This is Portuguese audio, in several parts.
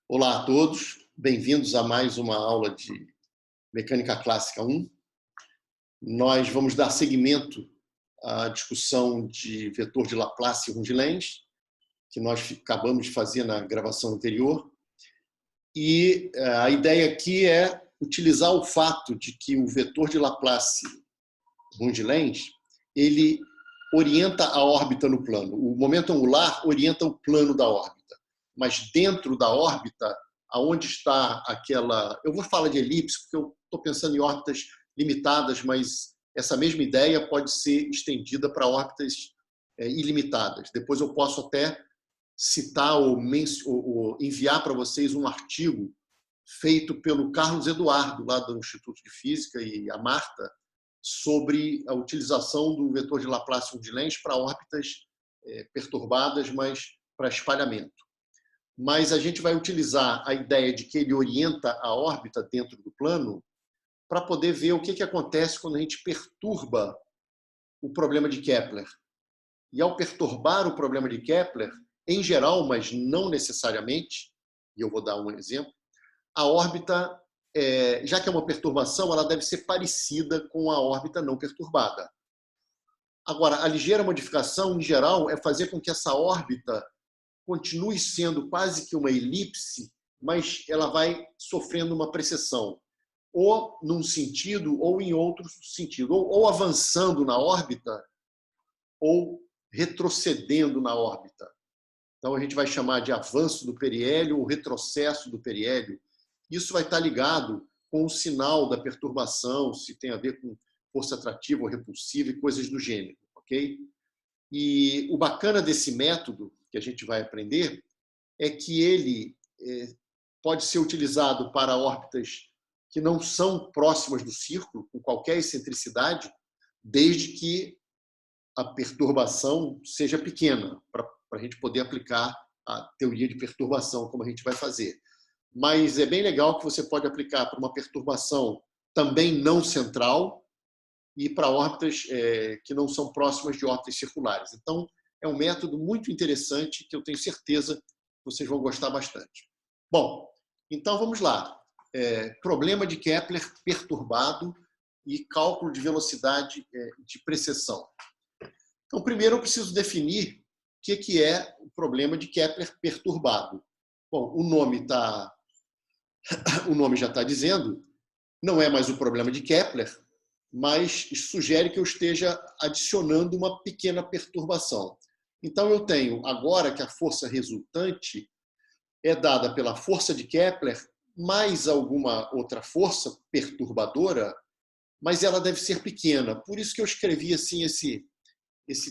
Olá a todos, bem-vindos a mais uma aula de Mecânica Clássica 1. Nós vamos dar seguimento à discussão de vetor de Laplace e Runge-Lenz, que nós acabamos de fazer na gravação anterior. E a ideia aqui é utilizar o fato de que o vetor de Laplace Runge-Lenz, ele orienta a órbita no plano. O momento angular orienta o plano da órbita, mas dentro da órbita, aonde está aquela... Eu vou falar de elipse, porque eu estou pensando em órbitas limitadas, mas essa mesma ideia pode ser estendida para órbitas ilimitadas. Depois eu posso até citar ou enviar para vocês um artigo feito pelo Carlos Eduardo, lá do Instituto de Física, e a Marta, sobre a utilização do vetor de Laplace-Runge-Lenz para órbitas perturbadas, mas para espalhamento. Mas a gente vai utilizar a ideia de que ele orienta a órbita dentro do plano para poder ver o que acontece quando a gente perturba o problema de Kepler. E ao perturbar o problema de Kepler, em geral, mas não necessariamente, e eu vou dar um exemplo, a órbita, já que é uma perturbação, ela deve ser parecida com a órbita não perturbada. Agora, a ligeira modificação, em geral, é fazer com que essa órbita continue sendo quase que uma elipse, mas ela vai sofrendo uma precessão, ou num sentido ou em outro sentido, ou avançando na órbita, ou retrocedendo na órbita. Então, a gente vai chamar de avanço do periélio ou retrocesso do periélio. Isso vai estar ligado com o sinal da perturbação, se tem a ver com força atrativa ou repulsiva e coisas do gênero, ok? E o bacana desse método que a gente vai aprender é que ele pode ser utilizado para órbitas que não são próximas do círculo, com qualquer excentricidade, desde que a perturbação seja pequena, para a gente poder aplicar a teoria de perturbação, como a gente vai fazer. Mas é bem legal que você pode aplicar para uma perturbação também não central e para órbitas que não são próximas de órbitas circulares. Então, é um método muito interessante que eu tenho certeza que vocês vão gostar bastante. Bom, então vamos lá. Problema de Kepler perturbado e cálculo de velocidade de precessão. Então, primeiro eu preciso definir o que é o problema de Kepler perturbado. Bom, o nome já está dizendo, não é mais o problema de Kepler, mas isso sugere que eu esteja adicionando uma pequena perturbação. Então, eu tenho agora que a força resultante é dada pela força de Kepler mais alguma outra força perturbadora, mas ela deve ser pequena. Por isso que eu escrevi assim esse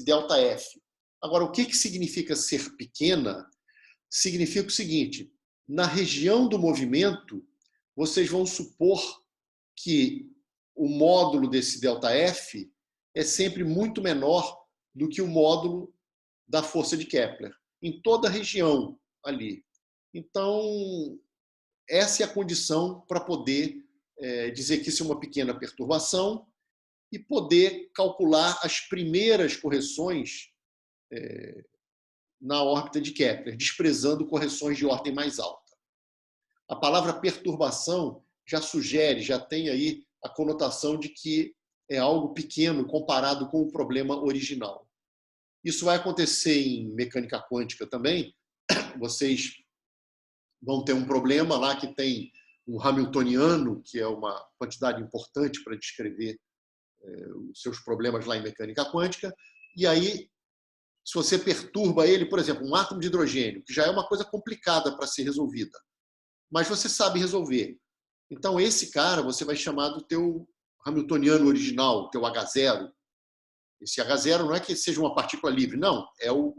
ΔF. Agora, o que significa ser pequena? Significa o seguinte: na região do movimento, vocês vão supor que o módulo desse ΔF é sempre muito menor do que o módulo da força de Kepler, em toda a região ali. Então, essa é a condição para poder dizer que isso é uma pequena perturbação e poder calcular as primeiras correções na órbita de Kepler, desprezando correções de ordem mais alta. A palavra perturbação já sugere, já tem aí a conotação de que é algo pequeno comparado com o problema original. Isso vai acontecer em mecânica quântica também. Vocês vão ter um problema lá que tem um hamiltoniano, que é uma quantidade importante para descrever os seus problemas lá em mecânica quântica, e aí, se você perturba ele, por exemplo, um átomo de hidrogênio, que já é uma coisa complicada para ser resolvida, mas você sabe resolver. Então, esse cara você vai chamar do teu hamiltoniano original, teu H0. Esse H0 não é que seja uma partícula livre, não. É o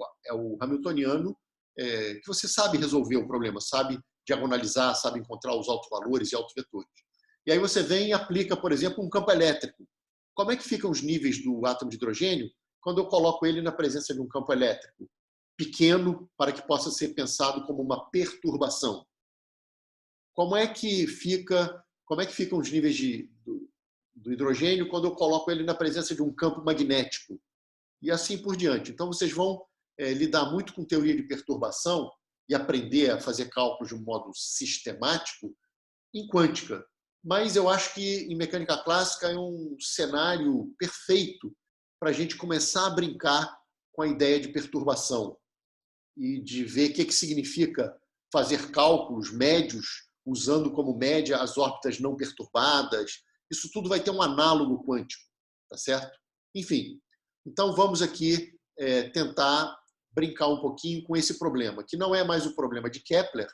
hamiltoniano que você sabe resolver o problema, sabe diagonalizar, sabe encontrar os autovalores e autovetores. E aí você vem e aplica, por exemplo, um campo elétrico. Como é que ficam os níveis do átomo de hidrogênio quando eu coloco ele na presença de um campo elétrico pequeno para que possa ser pensado como uma perturbação? Como é que ficam os níveis do hidrogênio quando eu coloco ele na presença de um campo magnético? E assim por diante. Então, vocês vão lidar muito com teoria de perturbação e aprender a fazer cálculos de um modo sistemático em quântica. Mas eu acho que em mecânica clássica é um cenário perfeito para a gente começar a brincar com a ideia de perturbação e de ver o que significa fazer cálculos médios usando como média as órbitas não perturbadas. Isso tudo vai ter um análogo quântico, tá certo? Enfim, então vamos aqui tentar brincar um pouquinho com esse problema, que não é mais o problema de Kepler,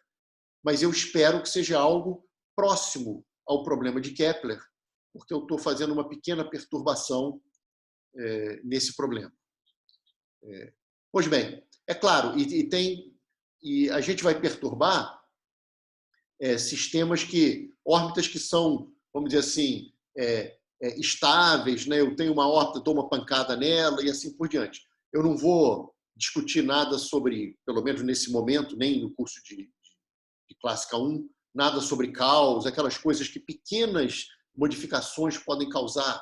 mas eu espero que seja algo próximo ao problema de Kepler, porque eu estou fazendo uma pequena perturbação nesse problema. Pois bem, é claro, e a gente vai perturbar sistemas órbitas que são, vamos dizer assim, estáveis, né? Eu tenho uma órbita, dou uma pancada nela e assim por diante. Eu não vou discutir nada sobre, pelo menos nesse momento, nem no curso de Clássica 1, nada sobre caos, aquelas coisas que pequenas modificações podem causar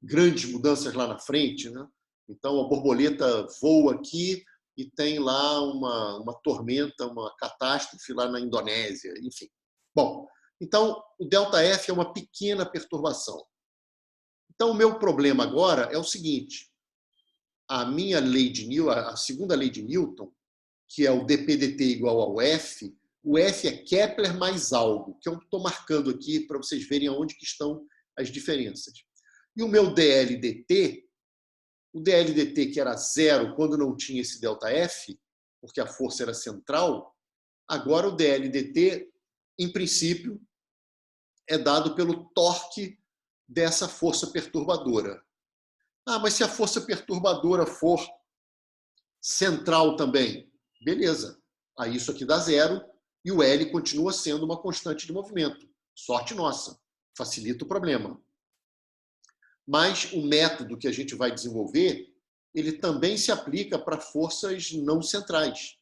grandes mudanças lá na frente, né? Então, a borboleta voa aqui e tem lá uma tormenta, uma catástrofe lá na Indonésia, enfim. Bom, então, o ΔF é uma pequena perturbação. Então, o meu problema agora é o seguinte: a minha lei de Newton, a segunda lei de Newton, que é o dp/dt igual ao F, o F é Kepler mais algo, que eu estou marcando aqui para vocês verem aonde que estão as diferenças. E o meu dl/dt, o dl/dt que era zero quando não tinha esse ΔF, porque a força era central, agora o dl/dt, em princípio, é dado pelo torque dessa força perturbadora. Ah, mas se a força perturbadora for central também, beleza. Aí isso aqui dá zero e o L continua sendo uma constante de movimento. Sorte nossa, facilita o problema. Mas o método que a gente vai desenvolver, ele também se aplica para forças não centrais.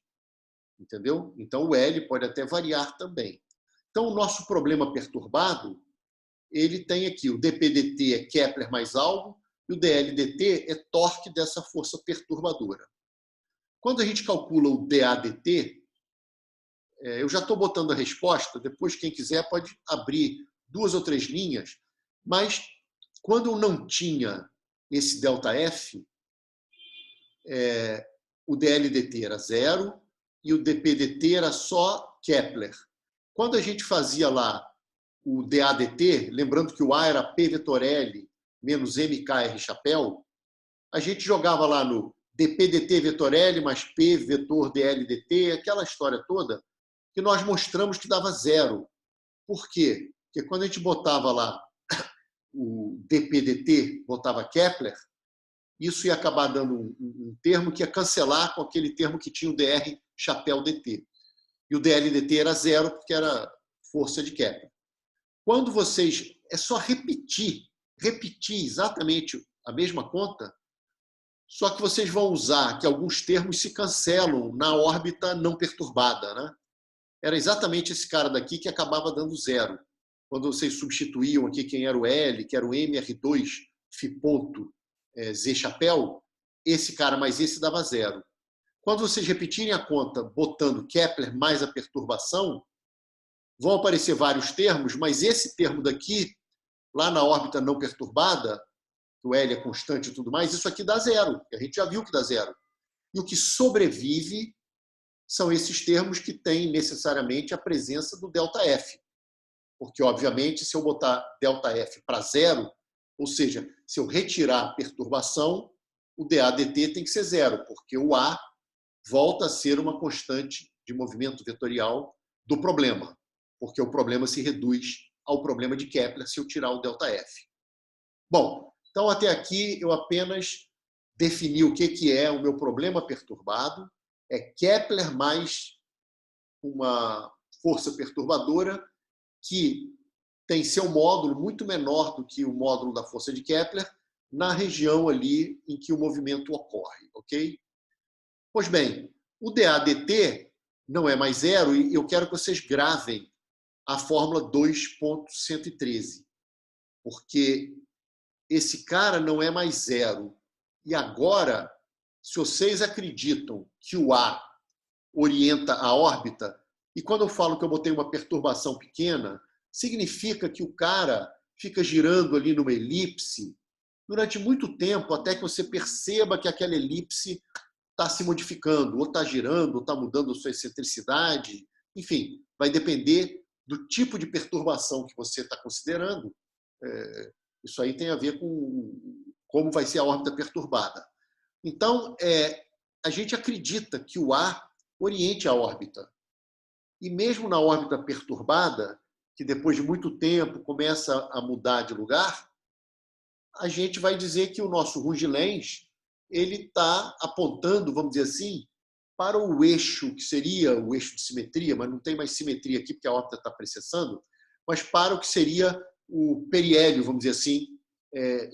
Entendeu? Então o L pode até variar também. Então o nosso problema perturbado, ele tem aqui o dp/dt é Kepler mais algo e o dl/dt é torque dessa força perturbadora. Quando a gente calcula o dA/dt, eu já estou botando a resposta, depois quem quiser pode abrir 2 ou 3 linhas, mas quando eu não tinha esse ΔF, o dl/dt era zero e o dp/dt era só Kepler. Quando a gente fazia lá o dA/dt, lembrando que o A era P vetor L menos MKR chapéu, a gente jogava lá no dp/dt vetor L mais P vetor dl/dt, aquela história toda, que nós mostramos que dava zero. Por quê? Porque quando a gente botava lá o dp/dt, botava Kepler, isso ia acabar dando um termo que ia cancelar com aquele termo que tinha o dr chapéu dt. E o dl/dt era zero porque era força de Kepler. Quando vocês... É só repetir exatamente a mesma conta, só que vocês vão usar que alguns termos se cancelam na órbita não perturbada, né? Era exatamente esse cara daqui que acabava dando zero. Quando vocês substituíam aqui quem era o L, que era o MR2 Φ ponto Z chapéu, esse cara mais esse dava zero. Quando vocês repetirem a conta botando Kepler mais a perturbação, vão aparecer vários termos, mas esse termo daqui, lá na órbita não perturbada, que o L é constante e tudo mais, isso aqui dá zero. A gente já viu que dá zero. E o que sobrevive são esses termos que têm necessariamente a presença do ΔF. Porque, obviamente, se eu botar ΔF para zero, ou seja, se eu retirar a perturbação, o dA/dt tem que ser zero, porque o A volta a ser uma constante de movimento vetorial do problema, porque o problema se reduz ao problema de Kepler se eu tirar o ΔF. Bom, então até aqui eu apenas defini o que é o meu problema perturbado, é Kepler mais uma força perturbadora que tem seu módulo muito menor do que o módulo da força de Kepler na região ali em que o movimento ocorre, ok? Pois bem, o dA/dt não é mais zero e eu quero que vocês gravem a fórmula 2.113, porque esse cara não é mais zero. E agora, se vocês acreditam que o A orienta a órbita. E quando eu falo que eu botei uma perturbação pequena, significa que o cara fica girando ali numa elipse durante muito tempo, até que você perceba que aquela elipse está se modificando, ou está girando, ou está mudando a sua excentricidade. Enfim, vai depender do tipo de perturbação que você está considerando. Isso aí tem a ver com como vai ser a órbita perturbada. Então, a gente acredita que o ar oriente a órbita. E mesmo na órbita perturbada, que depois de muito tempo começa a mudar de lugar, a gente vai dizer que o nosso Rungilens ele está apontando, vamos dizer assim, para o eixo, que seria o eixo de simetria, mas não tem mais simetria aqui porque a órbita está precessando, mas para o que seria o periélio, vamos dizer assim,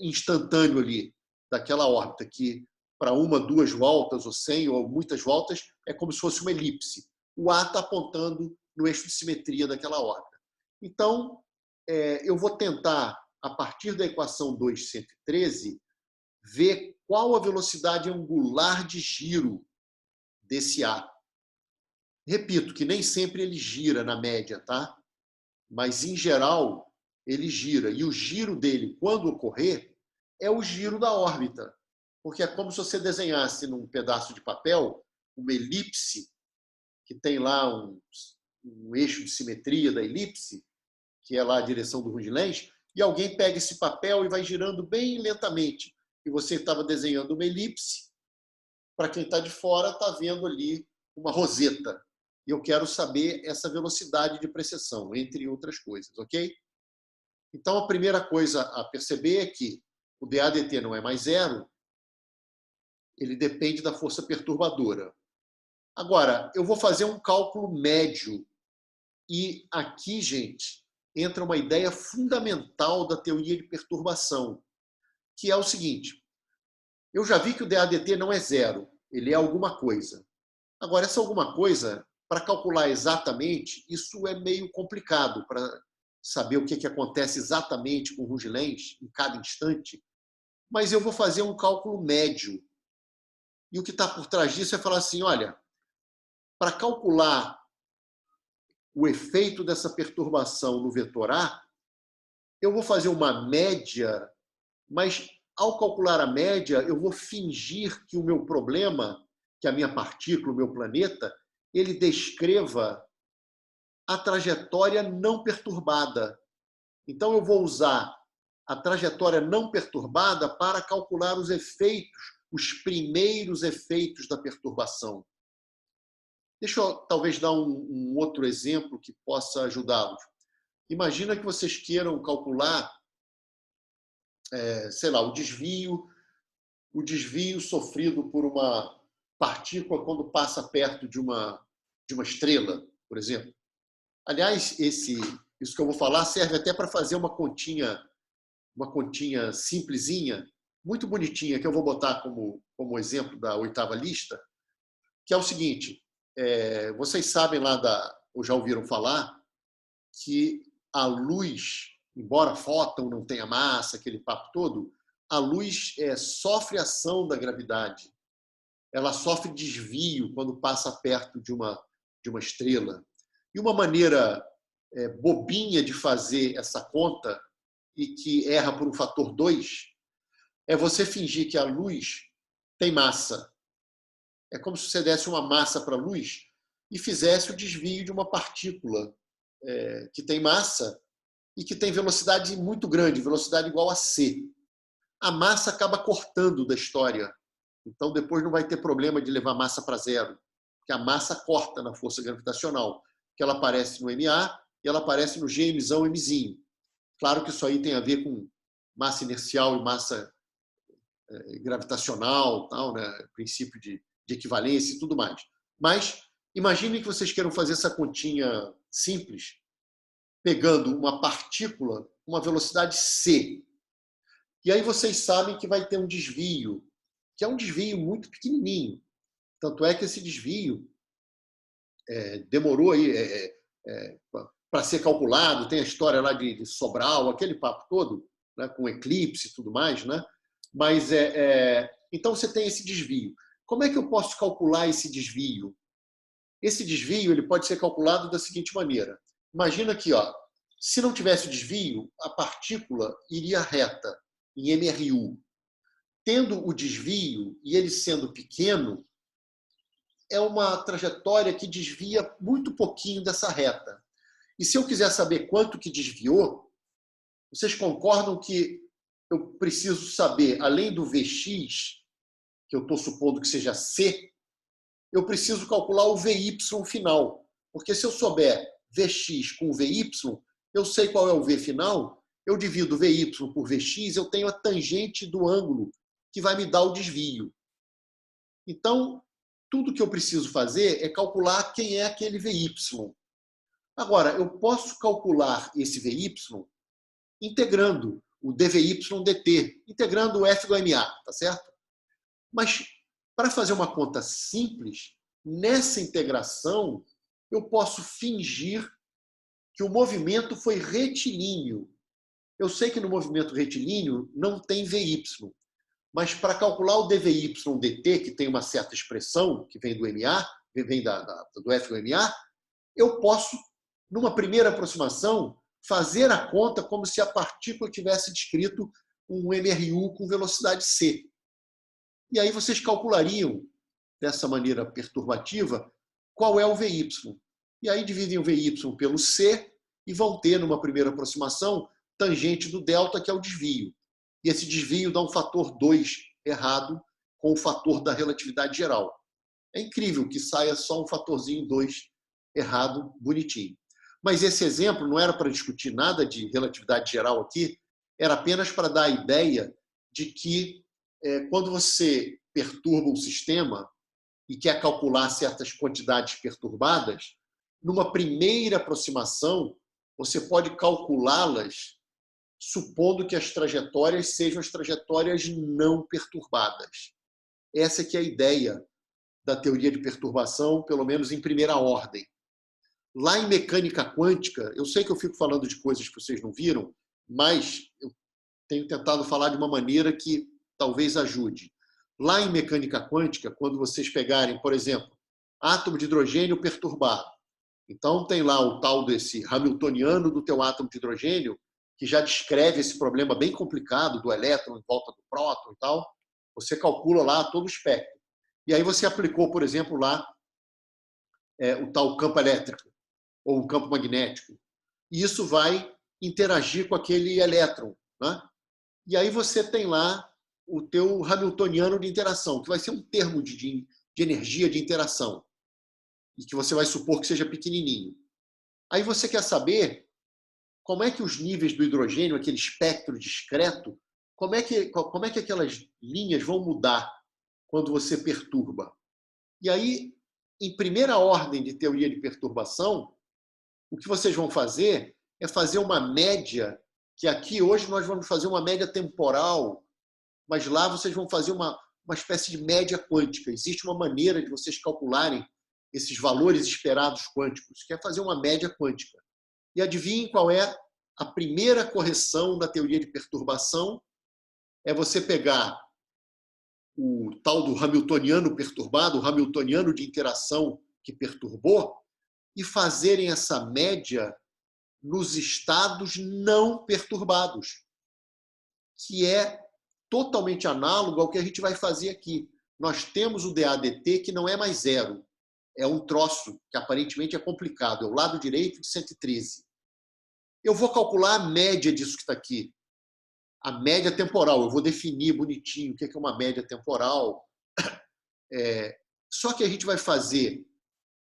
instantâneo ali, daquela órbita, que para uma, duas voltas, ou 100, ou muitas voltas, é como se fosse uma elipse. O A está apontando no eixo de simetria daquela órbita. Então, eu vou tentar, a partir da equação 2.113, ver qual a velocidade angular de giro desse A. Repito que nem sempre ele gira na média, tá? Mas, em geral, ele gira. E o giro dele, quando ocorrer, é o giro da órbita. Porque é como se você desenhasse num pedaço de papel uma elipse, que tem lá um eixo de simetria da elipse, que é lá a direção do Rungilens, e alguém pega esse papel e vai girando bem lentamente. E você estava desenhando uma elipse, para quem está de fora está vendo ali uma roseta. E eu quero saber essa velocidade de precessão, entre outras coisas, ok? Então, a primeira coisa a perceber é que o DADT não é mais zero, ele depende da força perturbadora. Agora, eu vou fazer um cálculo médio. E aqui, gente, entra uma ideia fundamental da teoria de perturbação, que é o seguinte: eu já vi que o DADT não é zero, ele é alguma coisa. Agora, essa alguma coisa, para calcular exatamente, isso é meio complicado para saber o que acontece exatamente com o Rungilens em cada instante, mas eu vou fazer um cálculo médio. E o que está por trás disso é falar assim, olha, para calcular o efeito dessa perturbação no vetor A, eu vou fazer uma média, mas ao calcular a média, eu vou fingir que o meu problema, que a minha partícula, o meu planeta, ele descreva a trajetória não perturbada. Então, eu vou usar a trajetória não perturbada para calcular os efeitos, os primeiros efeitos da perturbação. Deixa eu talvez dar um outro exemplo que possa ajudá-los. Imagina que vocês queiram calcular, sei lá, o desvio sofrido por uma partícula quando passa perto de uma estrela, por exemplo. Aliás, isso que eu vou falar serve até para fazer uma continha simplesinha, muito bonitinha, que eu vou botar como exemplo da oitava lista, que é o seguinte: vocês sabem ou já ouviram falar, que a luz, embora fóton não tenha massa, aquele papo todo, a luz sofre ação da gravidade. Ela sofre desvio quando passa perto de uma estrela. E uma maneira bobinha de fazer essa conta, e que erra por um fator 2, é você fingir que a luz tem massa. É como se você desse uma massa para a luz e fizesse o desvio de uma partícula que tem massa e que tem velocidade muito grande, velocidade igual a c. A massa acaba cortando da história. Então, depois não vai ter problema de levar massa para zero, porque a massa corta na força gravitacional, que ela aparece no MA e ela aparece no GMzão Mzinho. Claro que isso aí tem a ver com massa inercial e massa gravitacional, tal, né? Princípio de equivalência e tudo mais. Mas imagine que vocês queiram fazer essa continha simples, pegando uma partícula, uma velocidade c. E aí vocês sabem que vai ter um desvio, que é um desvio muito pequenininho. Tanto é que esse desvio demorou aí para ser calculado, tem a história lá de Sobral, aquele papo todo, né, com eclipse e tudo mais, né? Mas então você tem esse desvio. Como é que eu posso calcular esse desvio? Esse desvio ele pode ser calculado da seguinte maneira. Imagina aqui, ó, se não tivesse o desvio, a partícula iria reta em MRU. Tendo o desvio e ele sendo pequeno, é uma trajetória que desvia muito pouquinho dessa reta. E se eu quiser saber quanto que desviou, vocês concordam que eu preciso saber, além do Vx, que eu estou supondo que seja C, eu preciso calcular o Vy final. Porque se eu souber Vx com Vy, eu sei qual é o V final, eu divido Vy por Vx, eu tenho a tangente do ângulo que vai me dar o desvio. Então, tudo que eu preciso fazer é calcular quem é aquele Vy. Agora, eu posso calcular esse Vy integrando o dVy dt, integrando o F do MA, tá certo? Mas, para fazer uma conta simples, nessa integração, eu posso fingir que o movimento foi retilíneo. Eu sei que no movimento retilíneo não tem Vy, mas para calcular o dVy dt, que tem uma certa expressão, que vem do MA, vem do F do MA, eu posso, numa primeira aproximação, fazer a conta como se a partícula tivesse descrito um MRU com velocidade c. E aí vocês calculariam, dessa maneira perturbativa, qual é o Vy. E aí dividem o Vy pelo c e vão ter, numa primeira aproximação, tangente do delta, que é o desvio. E esse desvio dá um fator 2 errado com o fator da relatividade geral. É incrível que saia só um fatorzinho 2 errado, bonitinho. Mas esse exemplo não era para discutir nada de relatividade geral aqui, era apenas para dar a ideia de que quando você perturba um sistema e quer calcular certas quantidades perturbadas, numa primeira aproximação, você pode calculá-las supondo que as trajetórias sejam as trajetórias não perturbadas. Essa que é a ideia da teoria de perturbação, pelo menos em primeira ordem. Lá em mecânica quântica, eu sei que eu fico falando de coisas que vocês não viram, mas eu tenho tentado falar de uma maneira que talvez ajude. Lá em mecânica quântica, quando vocês pegarem, por exemplo, átomo de hidrogênio perturbado, então tem lá o tal desse hamiltoniano do teu átomo de hidrogênio, que já descreve esse problema bem complicado do elétron em volta do próton e tal. Você calcula lá todo o espectro. E aí você aplicou, por exemplo, lá o tal campo elétrico ou o campo magnético. E isso vai interagir com aquele elétron, né? E aí você tem lá o teu hamiltoniano de interação, que vai ser um termo de energia de interação, e que você vai supor que seja pequenininho. Aí você quer saber como é que os níveis do hidrogênio, aquele espectro discreto, como é que aquelas linhas vão mudar quando você perturba. E aí, em primeira ordem de teoria de perturbação, o que vocês vão fazer é fazer uma média, que aqui hoje nós vamos fazer uma média temporal, mas lá vocês vão fazer uma espécie de média quântica. Existe uma maneira de vocês calcularem esses valores esperados quânticos, que é fazer uma média quântica. E adivinhem qual é a primeira correção da teoria de perturbação? É você pegar o tal do hamiltoniano perturbado, o hamiltoniano de interação que perturbou, e fazerem essa média nos estados não perturbados, que é totalmente análogo ao que a gente vai fazer aqui. Nós temos o dAdt que não é mais zero, é um troço que aparentemente é complicado, é o lado direito de 113. Eu vou calcular a média disso que está aqui. A média temporal, eu vou definir bonitinho o que é uma média temporal. Só que a gente vai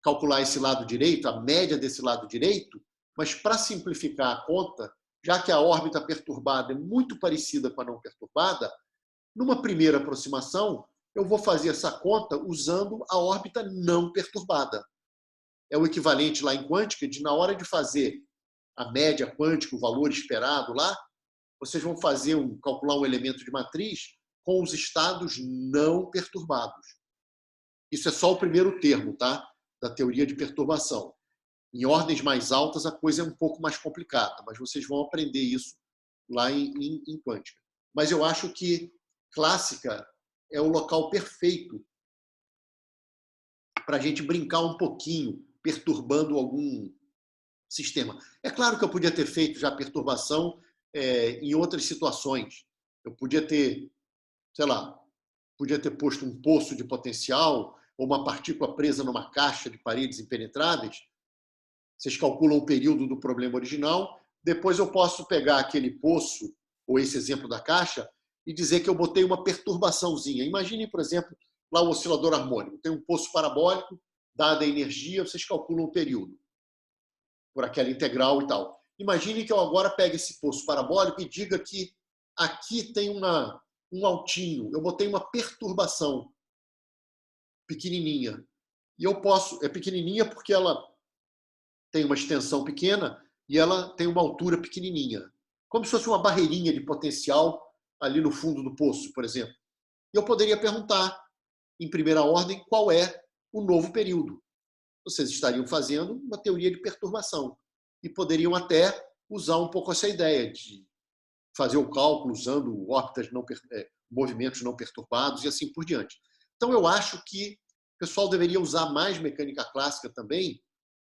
calcular esse lado direito, a média desse lado direito, mas para simplificar a conta, já que a órbita perturbada é muito parecida com a não perturbada, numa primeira aproximação, eu vou fazer essa conta usando a órbita não perturbada. É o equivalente lá em quântica de, na hora de fazer a média quântica, o valor esperado lá, vocês vão calcular um elemento de matriz com os estados não perturbados. Isso é só o primeiro termo, tá? Da teoria de perturbação. Em ordens mais altas, a coisa é um pouco mais complicada, mas vocês vão aprender isso lá em quântica. Mas eu acho que clássica é o local perfeito para a gente brincar um pouquinho, perturbando algum sistema. É claro que eu podia ter feito já perturbação em outras situações. Eu podia ter, sei lá, podia ter posto um poço de potencial ou uma partícula presa numa caixa de paredes impenetráveis. Vocês calculam o período do problema original. Depois eu posso pegar aquele poço, ou esse exemplo da caixa, e dizer que eu botei uma perturbaçãozinha. Imaginem, por exemplo, lá o oscilador harmônico. Tem um poço parabólico, dada a energia, vocês calculam o período por aquela integral e tal. Imagine que eu agora pegue esse poço parabólico e diga que aqui tem um altinho. Eu botei uma perturbação pequenininha. E eu posso... É pequenininha porque ela tem uma extensão pequena e ela tem uma altura pequenininha. Como se fosse uma barreirinha de potencial ali no fundo do poço, por exemplo. E eu poderia perguntar, em primeira ordem, qual é o novo período. Vocês estariam fazendo uma teoria de perturbação e poderiam até usar um pouco essa ideia de fazer o cálculo usando movimentos não perturbados e assim por diante. Então, eu acho que o pessoal deveria usar mais mecânica clássica também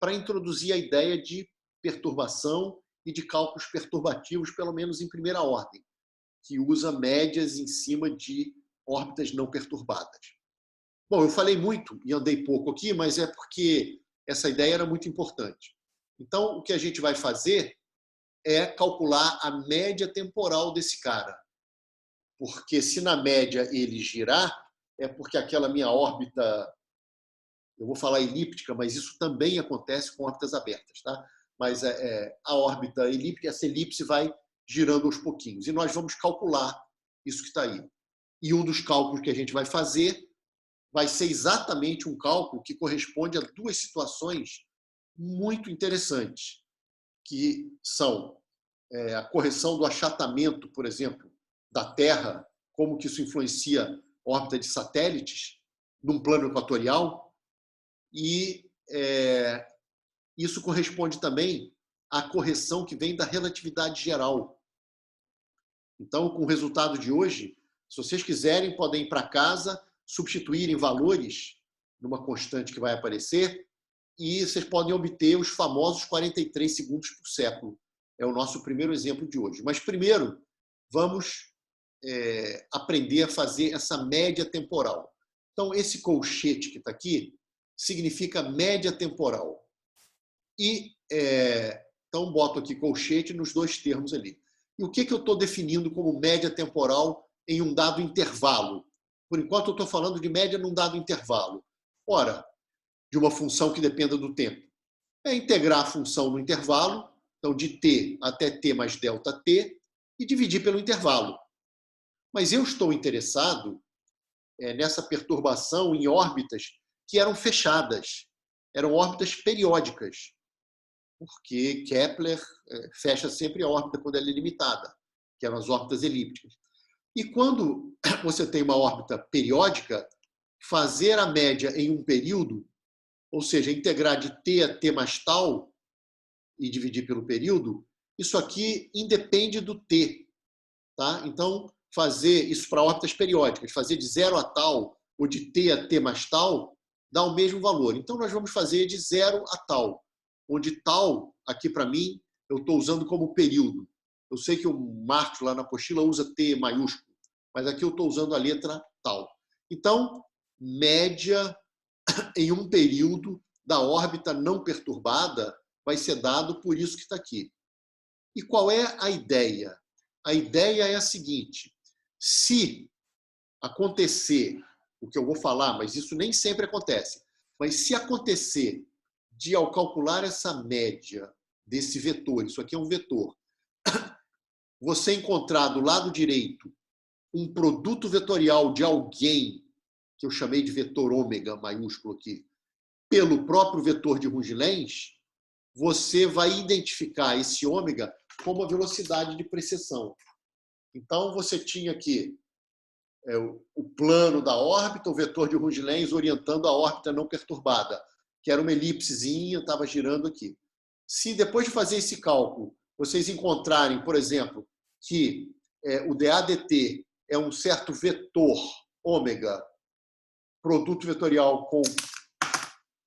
para introduzir a ideia de perturbação e de cálculos perturbativos, pelo menos em primeira ordem, que usa médias em cima de órbitas não perturbadas. Bom, eu falei muito e andei pouco aqui, mas é porque essa ideia era muito importante. Então, o que a gente vai fazer é calcular a média temporal desse cara. Porque se na média ele girar, é porque aquela minha órbita, eu vou falar elíptica, mas isso também acontece com órbitas abertas, tá? Mas a órbita elíptica, essa elipse vai girando aos pouquinhos. E nós vamos calcular isso que está aí. E um dos cálculos que a gente vai fazer vai ser exatamente um cálculo que corresponde a duas situações muito interessantes, que são a correção do achatamento, por exemplo, da Terra, como que isso influencia a órbita de satélites num plano equatorial, e isso corresponde também à correção que vem da relatividade geral. Então, com o resultado de hoje, se vocês quiserem, podem ir para casa, substituírem valores numa constante que vai aparecer e vocês podem obter os famosos 43 segundos por século. É o nosso primeiro exemplo de hoje. Mas primeiro, vamos aprender a fazer essa média temporal. Então, esse colchete que está aqui significa média temporal. E, então, boto aqui colchete nos dois termos ali. E o que eu estou definindo como média temporal em um dado intervalo? Por enquanto, eu estou falando de média num dado intervalo. Ora, de uma função que dependa do tempo. É integrar a função no intervalo, então de t até t mais ΔT, e dividir pelo intervalo. Mas eu estou interessado nessa perturbação em órbitas que eram fechadas, eram órbitas periódicas, porque Kepler fecha sempre a órbita quando ela é limitada, que eram as órbitas elípticas. E quando você tem uma órbita periódica, fazer a média em um período, ou seja, integrar de t a t mais tal e dividir pelo período, isso aqui independe do t. Tá? Então, fazer isso para órbitas periódicas, fazer de 0 a tal ou de t a t mais tal, dá o mesmo valor. Então, nós vamos fazer de 0 a tal, onde tal, aqui para mim, eu estou usando como período. Eu sei que o Marcos lá na apostila usa t maiúsculo, mas aqui eu estou usando a letra tal. Então, média em um período da órbita não perturbada vai ser dado por isso que está aqui. E qual é a ideia? A ideia é a seguinte: se acontecer o que eu vou falar, mas isso nem sempre acontece, mas se acontecer de, ao calcular essa média desse vetor, isso aqui é um vetor, você encontrar do lado direito um produto vetorial de alguém, que eu chamei de vetor ômega maiúsculo aqui, pelo próprio vetor de Runge-Lenz, você vai identificar esse ômega como a velocidade de precessão. Então, você tinha aqui o plano da órbita, o vetor de Runge-Lenz orientando a órbita não perturbada, que era uma elipsezinha, estava girando aqui. Se depois de fazer esse cálculo, vocês encontrarem, por exemplo, que o dAdt é um certo vetor ômega, produto vetorial com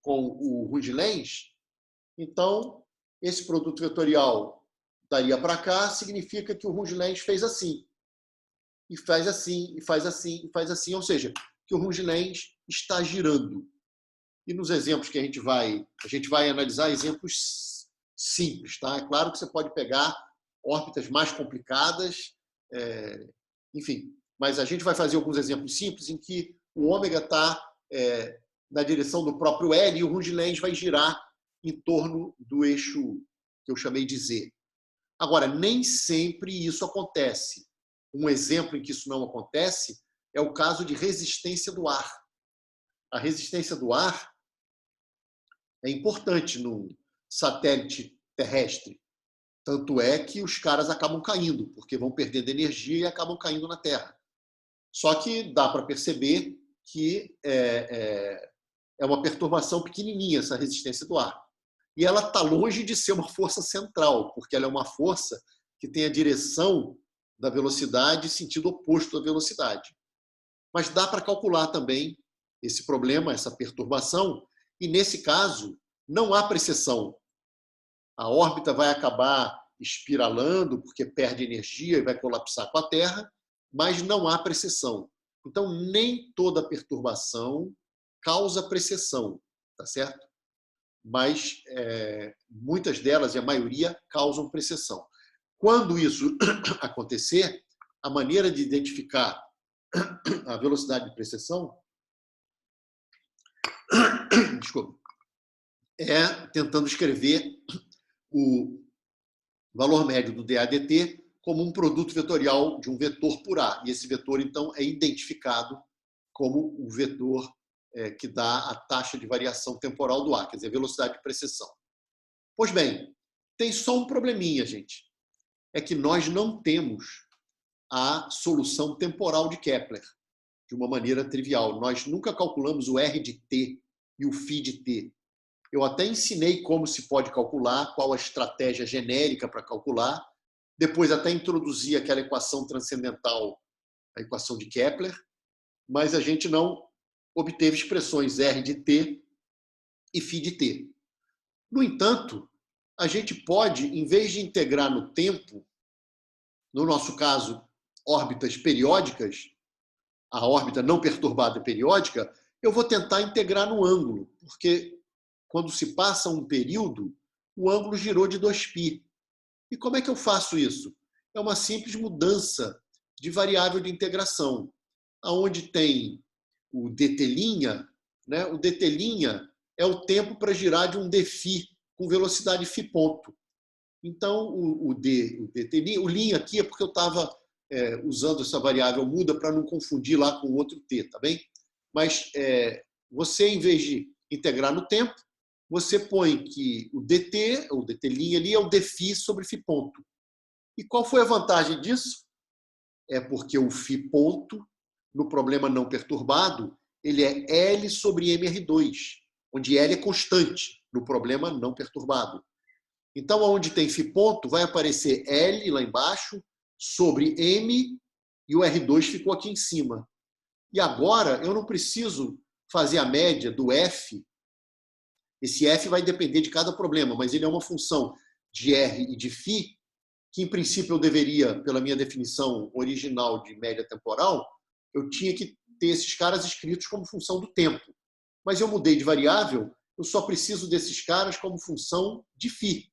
com o Runge-Lenz, então esse produto vetorial daria para cá, significa que o Runge-Lenz fez assim, e faz assim, e faz assim, e faz assim, ou seja, que o Runge-Lenz está girando. E nos exemplos que a gente vai analisar exemplos simples, tá? É claro que você pode pegar órbitas mais complicadas, enfim, mas a gente vai fazer alguns exemplos simples em que o ômega está na direção do próprio L e o Runge-Lenz vai girar em torno do eixo que eu chamei de Z. Agora, nem sempre isso acontece. Um exemplo em que isso não acontece é o caso de resistência do ar. A resistência do ar é importante no satélite terrestre. Tanto é que os caras acabam caindo, porque vão perdendo energia e acabam caindo na Terra. Só que dá para perceber que é uma perturbação pequenininha, essa resistência do ar. E ela está longe de ser uma força central, porque ela é uma força que tem a direção da velocidade em sentido oposto à velocidade. Mas dá para calcular também esse problema, essa perturbação, e nesse caso não há precessão. A órbita vai acabar espiralando porque perde energia e vai colapsar com a Terra, mas não há precessão. Então, nem toda perturbação causa precessão, tá certo? Mas muitas delas, e a maioria, causam precessão. Quando isso acontecer, a maneira de identificar a velocidade de precessão desculpa, é tentando escrever o valor médio do DADT como um produto vetorial de um vetor por A. E esse vetor, então, é identificado como o vetor que dá a taxa de variação temporal do ar, quer dizer, velocidade de precessão. Pois bem, tem só um probleminha, gente. É que nós não temos a solução temporal de Kepler de uma maneira trivial. Nós nunca calculamos o R de T e o φ de T. Eu até ensinei como se pode calcular, qual a estratégia genérica para calcular. Depois até introduzi aquela equação transcendental, a equação de Kepler, mas a gente não obteve expressões R de T e φ de T. No entanto, a gente pode, em vez de integrar no tempo, no nosso caso, órbitas periódicas, a órbita não perturbada periódica, eu vou tentar integrar no ângulo, porque quando se passa um período, o ângulo girou de 2π. E como é que eu faço isso? É uma simples mudança de variável de integração, onde tem o dt', né? O dt' é o tempo para girar de um dφ com velocidade φ ponto. Então, o dt', o linha aqui é porque eu estava usando essa variável muda para não confundir lá com o outro t, tá bem? Mas você, em vez de integrar no tempo, você põe que o dt', ali, é o dφ sobre φ ponto. E qual foi a vantagem disso? É porque o φ ponto, no problema não perturbado, ele é L sobre mR2, onde L é constante no problema não perturbado. Então, onde tem φ ponto, vai aparecer L lá embaixo, sobre M, e o R2 ficou aqui em cima. E agora, eu não preciso fazer a média do F. Esse F vai depender de cada problema, mas ele é uma função de R e de φ, que em princípio eu deveria, pela minha definição original de média temporal, eu tinha que ter esses caras escritos como função do tempo. Mas eu mudei de variável, eu só preciso desses caras como função de φ.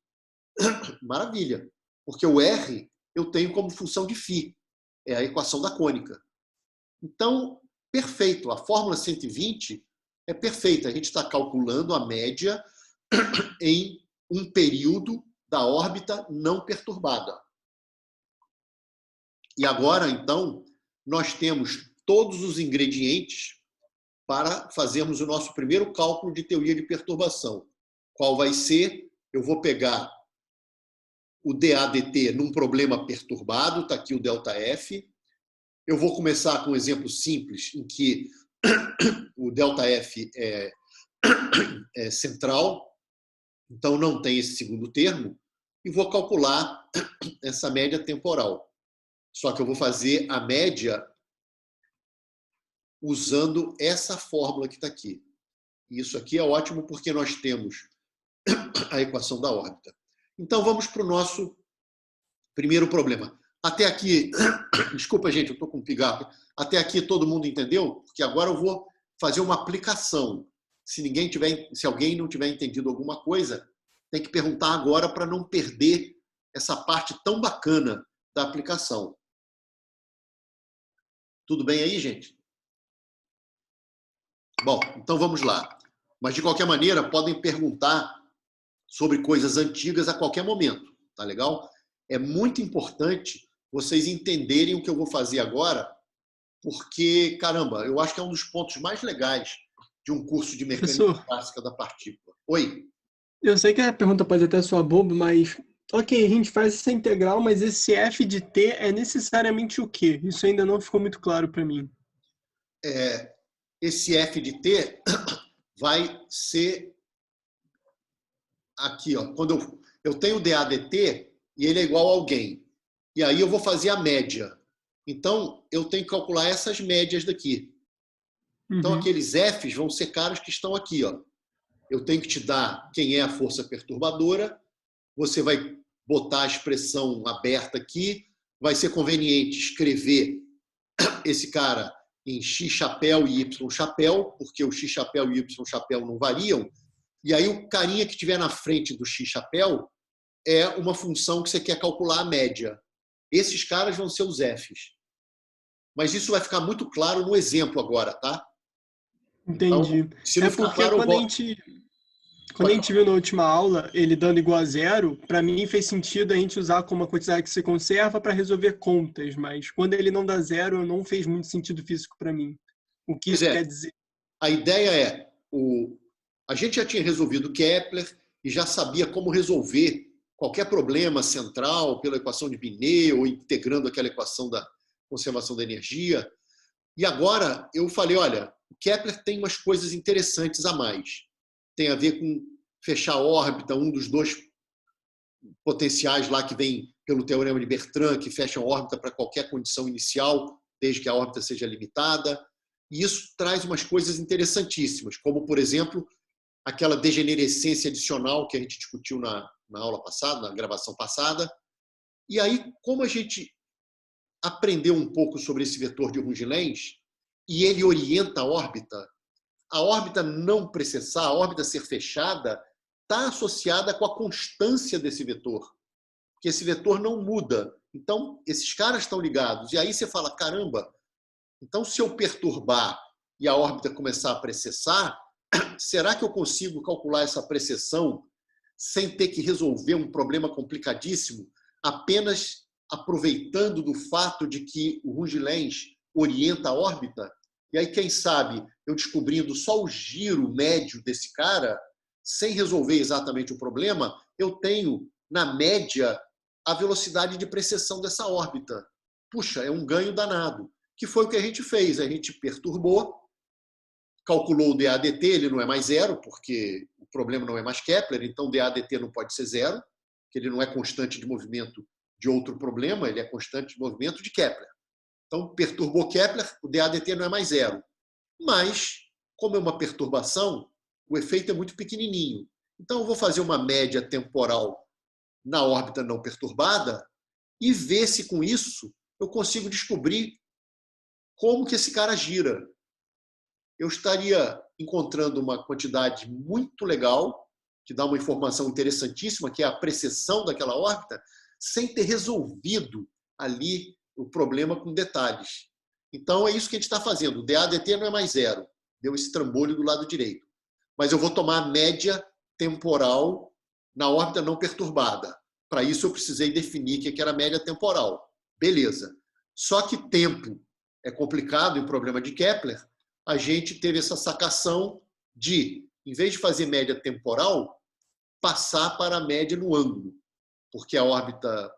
Maravilha, porque o R eu tenho como função de φ, é a equação da cônica. Então, perfeito, a fórmula 120 é perfeita. A gente está calculando a média em um período da órbita não perturbada. E agora, então, nós temos todos os ingredientes para fazermos o nosso primeiro cálculo de teoria de perturbação. Qual vai ser? Eu vou pegar o DADT num problema perturbado, está aqui o ΔF. Eu vou começar com um exemplo simples, em que o ΔF é central, então não tem esse segundo termo, e vou calcular essa média temporal. Só que eu vou fazer a média usando essa fórmula que está aqui. E isso aqui é ótimo porque nós temos a equação da órbita. Então, vamos para o nosso primeiro problema. Até aqui, desculpa, gente, eu estou com um pigarro. Até aqui todo mundo entendeu? Porque agora eu vou fazer uma aplicação. Se alguém não tiver entendido alguma coisa, tem que perguntar agora para não perder essa parte tão bacana da aplicação. Tudo bem aí, gente? Bom, então vamos lá. Mas, de qualquer maneira, podem perguntar sobre coisas antigas a qualquer momento, tá legal? É muito importante vocês entenderem o que eu vou fazer agora, porque, caramba, eu acho que é um dos pontos mais legais de um curso de mecânica Professor, clássica da partícula. Oi? eu sei que a pergunta pode até soar boba, mas ok, a gente faz essa integral, mas esse f de t é necessariamente o quê? Isso ainda não ficou muito claro para mim. Esse f de t vai ser aqui, ó. Quando eu tenho dA dt e ele é igual a alguém. E aí eu vou fazer a média. Então, eu tenho que calcular essas médias daqui. Então, Uhum. aqueles Fs vão ser caras que estão aqui, ó. Eu tenho que te dar quem é a força perturbadora, você vai botar a expressão aberta aqui, vai ser conveniente escrever esse cara em x chapéu e y chapéu, porque o x chapéu e y chapéu não variam, e aí o carinha que estiver na frente do x chapéu é uma função que você quer calcular a média. Esses caras vão ser os Fs. Mas isso vai ficar muito claro no exemplo agora, tá? Então, Entendi. se não É ficar porque claro, eu quando a volto. gente, quando a gente viu na última aula ele dando igual a zero, para mim fez sentido a gente usar como uma quantidade que se conserva para resolver contas, mas quando ele não dá zero, não fez muito sentido físico para mim. O que Pois isso é, quer dizer? a ideia é, a gente já tinha resolvido Kepler e já sabia como resolver qualquer problema central pela equação de Binet ou integrando aquela equação da conservação da energia. E agora eu falei, olha, o Kepler tem umas coisas interessantes a mais. Tem a ver com fechar a órbita, um dos dois potenciais lá que vem pelo teorema de Bertrand, que fecham a órbita para qualquer condição inicial, desde que a órbita seja limitada. E isso traz umas coisas interessantíssimas, como, por exemplo, aquela degenerescência adicional que a gente discutiu na aula passada, na gravação passada. E aí, como a gente aprendeu um pouco sobre esse vetor de Runge-Lenz, e ele orienta a órbita não precessar, a órbita ser fechada, está associada com a constância desse vetor, porque esse vetor não muda. Então, esses caras estão ligados. E aí você fala, caramba, então se eu perturbar e a órbita começar a precessar, será que eu consigo calcular essa precessão sem ter que resolver um problema complicadíssimo, apenas aproveitando do fato de que o Runge-Lenz orienta a órbita? E aí, quem sabe, eu descobrindo só o giro médio desse cara, sem resolver exatamente o problema, eu tenho, na média, a velocidade de precessão dessa órbita. Puxa, é um ganho danado. Que foi o que a gente fez. A gente perturbou, calculou o dAdt, ele não é mais zero, porque o problema não é mais Kepler, então o dAdt não pode ser zero, que ele não é constante de movimento de outro problema, ele é constante de movimento de Kepler. Então, perturbou Kepler, o dAdt não é mais zero. Mas, como é uma perturbação, o efeito é muito pequenininho. Então, eu vou fazer uma média temporal na órbita não perturbada e ver se com isso eu consigo descobrir como que esse cara gira. Eu estaria encontrando uma quantidade muito legal, que dá uma informação interessantíssima, que é a precessão daquela órbita, sem ter resolvido ali o problema com detalhes. Então, é isso que a gente está fazendo. O dAdt não é mais zero. Deu esse trambolho do lado direito. Mas eu vou tomar a média temporal na órbita não perturbada. Para isso, eu precisei definir o que era a média temporal. Beleza. Só que tempo é complicado em problema de Kepler. A gente teve essa sacação de, em vez de fazer média temporal, passar para a média no ângulo, porque a órbita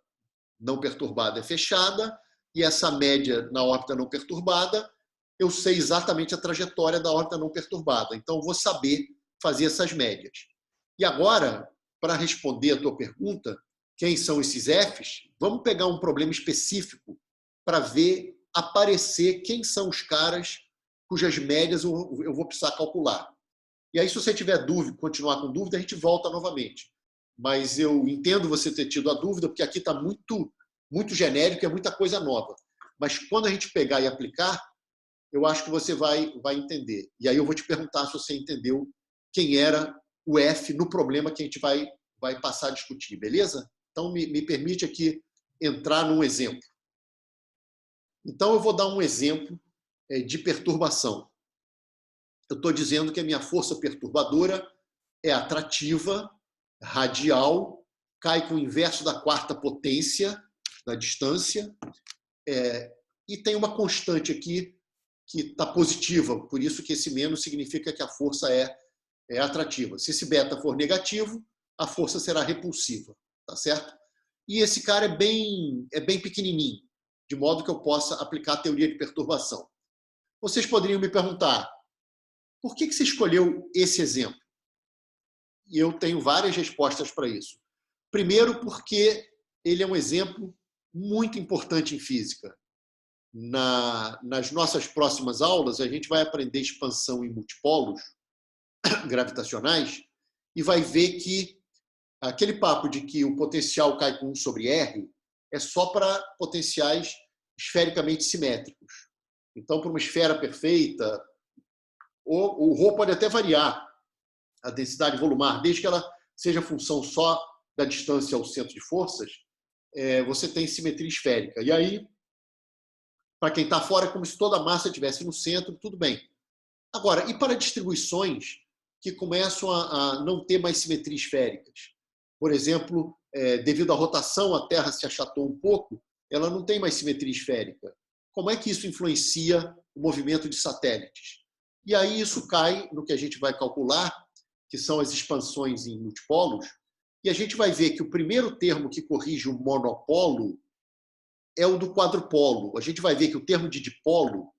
não perturbada é fechada e essa média na órbita não perturbada, eu sei exatamente a trajetória da órbita não perturbada. Então, eu vou saber fazer essas médias. E agora, para responder a tua pergunta, quem são esses Fs? Vamos pegar um problema específico para ver aparecer quem são os caras cujas médias eu vou precisar calcular. E aí, se você tiver dúvida, continuar com dúvida, a gente volta novamente. Mas eu entendo você ter tido a dúvida, porque aqui está muito genérico, é muita coisa nova. Mas quando a gente pegar e aplicar, eu acho que você vai entender. E aí eu vou te perguntar se você entendeu quem era o F no problema que a gente vai passar a discutir, beleza? Então, me permite aqui entrar num exemplo. Então, eu vou dar um exemplo de perturbação. Eu estou dizendo que a minha força perturbadora é atrativa, radial, cai com o inverso da quarta potência da distância, e tem uma constante aqui que está positiva, por isso que esse menos significa que a força é atrativa. Se esse beta for negativo, a força será repulsiva, tá certo? E esse cara é bem pequenininho, de modo que eu possa aplicar a teoria de perturbação. Vocês poderiam me perguntar, por que você escolheu esse exemplo? E eu tenho várias respostas para isso. Primeiro, porque ele é um exemplo muito importante em física. Nas nossas próximas aulas, a gente vai aprender expansão em multipolos gravitacionais e vai ver que aquele papo de que o potencial cai com 1 sobre R é só para potenciais esfericamente simétricos. Então, para uma esfera perfeita, o ρ pode até variar a densidade volumar, desde que ela seja função só da distância ao centro de forças, você tem simetria esférica. E aí, para quem está fora, é como se toda a massa estivesse no centro, tudo bem. Agora, e para distribuições que começam a não ter mais simetria esféricas? Por exemplo, devido à rotação, a Terra se achatou um pouco, ela não tem mais simetria esférica. Como é que isso influencia o movimento de satélites? E aí isso cai no que a gente vai calcular, que são as expansões em multipolos, e a gente vai ver que o primeiro termo que corrige o monopolo é o do quadrupolo. A gente vai ver que o termo de dipolo,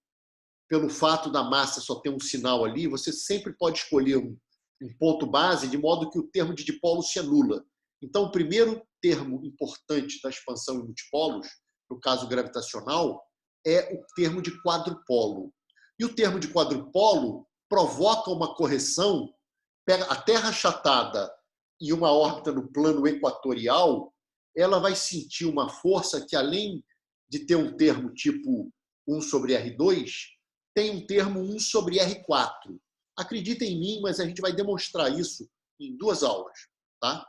pelo fato da massa só ter um sinal ali, você sempre pode escolher um ponto base, de modo que o termo de dipolo se anula. Então, o primeiro termo importante da expansão em multipolos, no caso gravitacional, é o termo de quadrupolo. E o termo de quadrupolo provoca uma correção, pega a Terra achatada e uma órbita no plano equatorial, ela vai sentir uma força que, além de ter um termo tipo 1 sobre R2, tem um termo 1 sobre R4. Acreditem em mim, mas a gente vai demonstrar isso em 2 aulas. Tá?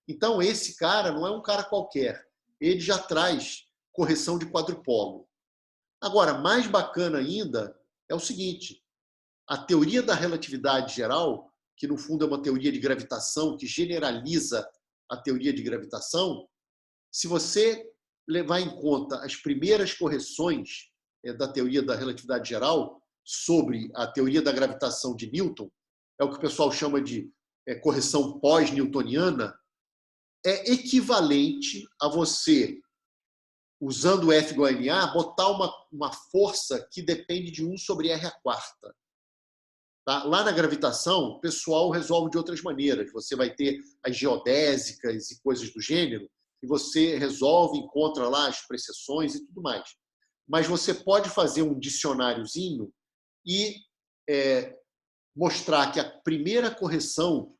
Então, esse cara não é um cara qualquer. Ele já traz correção de quadrupolo. Agora, mais bacana ainda é o seguinte, a teoria da relatividade geral, que no fundo é uma teoria de gravitação que generaliza a teoria de gravitação, se você levar em conta as primeiras correções da teoria da relatividade geral sobre a teoria da gravitação de Newton, é o que o pessoal chama de correção pós-newtoniana, é equivalente a você, usando o F igual a MA, botar uma força que depende de 1 sobre R à quarta. Tá? Lá na gravitação, o pessoal resolve de outras maneiras. Você vai ter as geodésicas e coisas do gênero, e você resolve, encontra lá as precessões e tudo mais. Mas você pode fazer um dicionáriozinho e mostrar que a primeira correção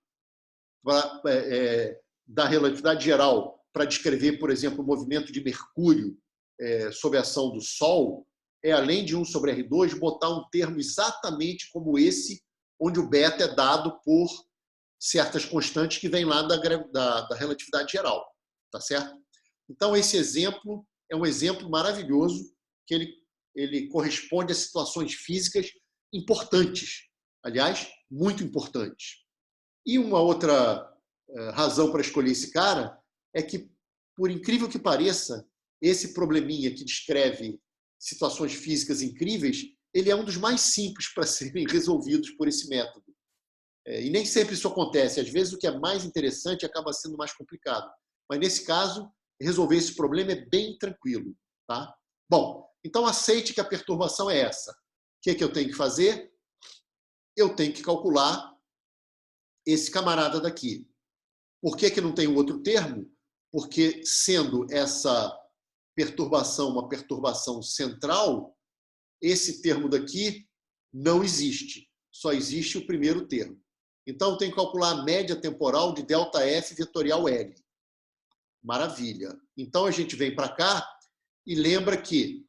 da relatividade geral para descrever, por exemplo, o movimento de Mercúrio sob a ação do Sol, além de 1 sobre R2, botar um termo exatamente como esse, onde o beta é dado por certas constantes que vêm lá da relatividade geral. Tá certo? Então, esse exemplo é um exemplo maravilhoso, que ele corresponde a situações físicas importantes, aliás, muito importantes. E uma outra razão para escolher esse cara é que, por incrível que pareça, esse probleminha que descreve situações físicas incríveis, ele é um dos mais simples para serem resolvidos por esse método. E nem sempre isso acontece. Às vezes, o que é mais interessante acaba sendo mais complicado. Mas, nesse caso, resolver esse problema é bem tranquilo. Tá? Bom, então aceite que a perturbação é essa. O que eu tenho que fazer? Eu tenho que calcular esse camarada daqui. Por que não tem outro termo? Porque, sendo essa perturbação uma perturbação central, esse termo daqui não existe. Só existe o primeiro termo. Então, eu tenho que calcular a média temporal de ΔF vetorial L. Maravilha. Então, a gente vem para cá e lembra que